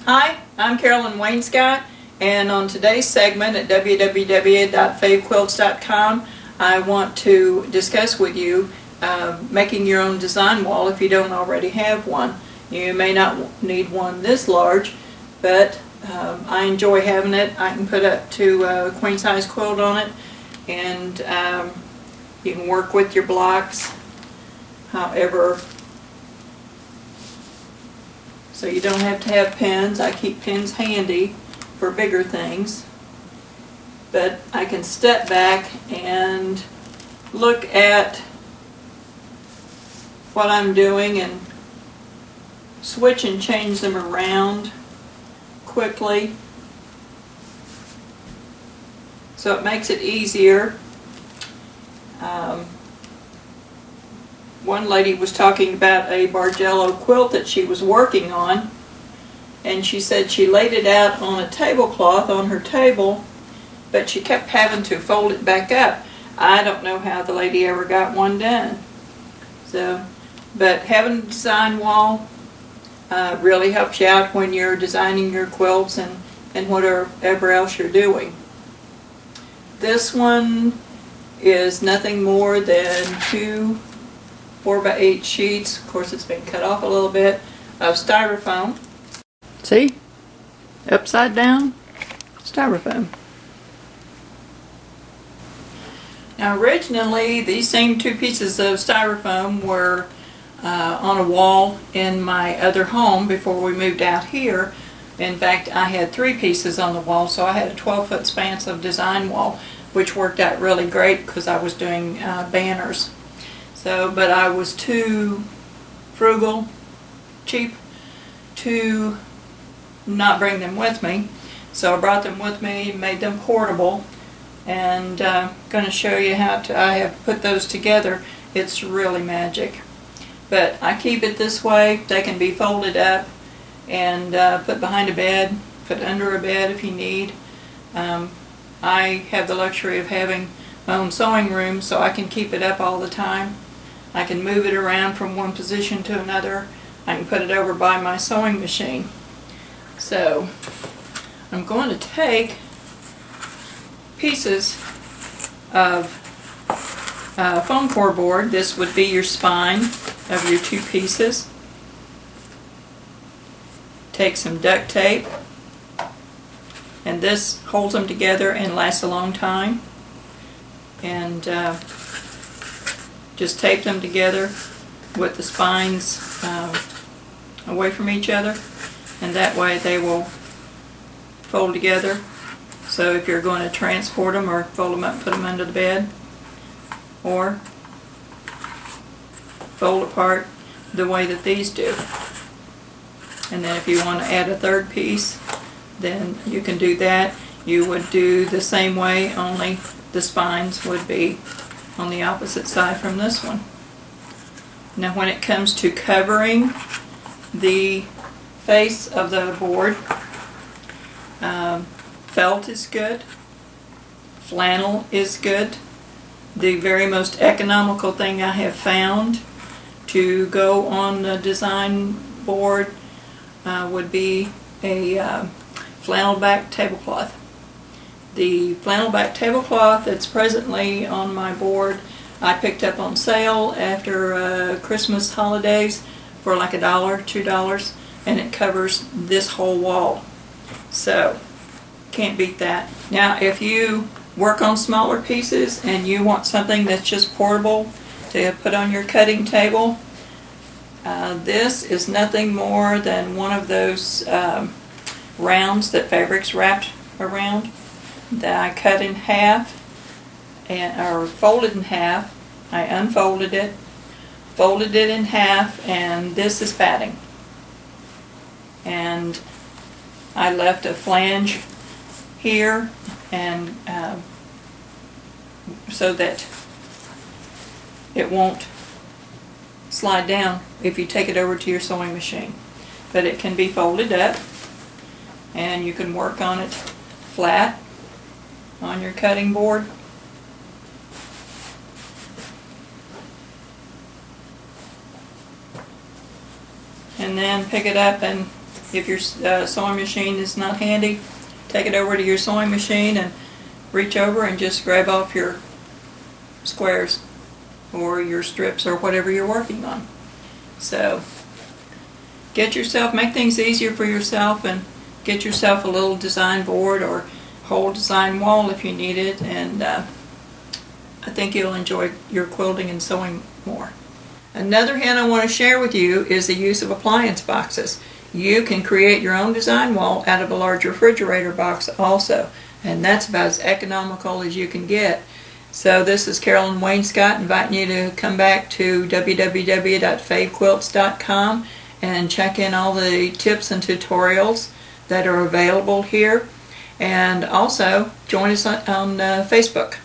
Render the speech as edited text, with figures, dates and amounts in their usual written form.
Hi, I'm Carolyn Wainscott, and on today's segment at www.favequilts.com I want to discuss with you making your own design wall if you don't already have one. You may not need one this large, but I enjoy having it. I can put up to a queen size quilt on it, and you can work with your blocks however. So you don't have to have pins. I keep pins handy for bigger things. But I can step back and look at what I'm doing and switch and change them around quickly. So it makes it easier. One lady was talking about a Bargello quilt that she was working on, and she said she laid it out on a tablecloth on her table, but she kept having to fold it back up. I don't know how the lady ever got one done. But having a design wall really helps you out when you're designing your quilts and whatever else you're doing. This one is nothing more than 2 4x8 sheets. Of course, it's been cut off a little bit, of styrofoam. See? Upside down styrofoam. Now originally these same 2 pieces of styrofoam were on a wall in my other home before we moved out here. In fact, I had 3 pieces on the wall, so I had a 12-foot span of design wall, which worked out really great because I was doing banners. But I was too frugal, cheap, to not bring them with me. So I brought them with me, made them portable, and going to show you how I have put those together. It's really magic. But I keep it this way. They can be folded up and put behind a bed, put under a bed if you need. I have the luxury of having my own sewing room, so I can keep it up all the time. I can move it around from one position to another. I can put it over by my sewing machine. So I'm going to take pieces of foam core board. This would be your spine of your 2 pieces. Take some duct tape, and this holds them together and lasts a long time. And just tape them together with the spines away from each other, and that way they will fold together. So if you're going to transport them or fold them up and put them under the bed, or fold apart the way that these do. And then if you want to add a 3rd piece, then you can do that. You would do the same way, only the spines would be on the opposite side from this one. Now when it comes to covering the face of the board, felt is good, flannel is good. The very most economical thing I have found to go on the design board would be a flannel back tablecloth. The flannel back tablecloth that's presently on my board I picked up on sale after Christmas holidays for like $1, $2, and it covers this whole wall. So can't beat that. Now if you work on smaller pieces and you want something that's just portable to put on your cutting table, this is nothing more than one of those rounds that fabric's wrapped around, that I cut in half or folded in half. I unfolded it, folded it in half, and this is batting. And I left a flange here, and so that it won't slide down if you take it over to your sewing machine. But it can be folded up, and you can work on it flat on your cutting board. and then pick it up and If your sewing machine is not handy, take it over to your sewing machine and reach over and just grab off your squares or your strips or whatever you're working on. So make things easier for yourself and get yourself a little design board or whole design wall if you need it, and I think you'll enjoy your quilting and sewing more. Another hint I want to share with you is the use of appliance boxes. You can create your own design wall out of a large refrigerator box also, and that's about as economical as you can get. So this is Carolyn Wainscott inviting you to come back to www.favequilts.com and check in all the tips and tutorials that are available here, and also join us on Facebook.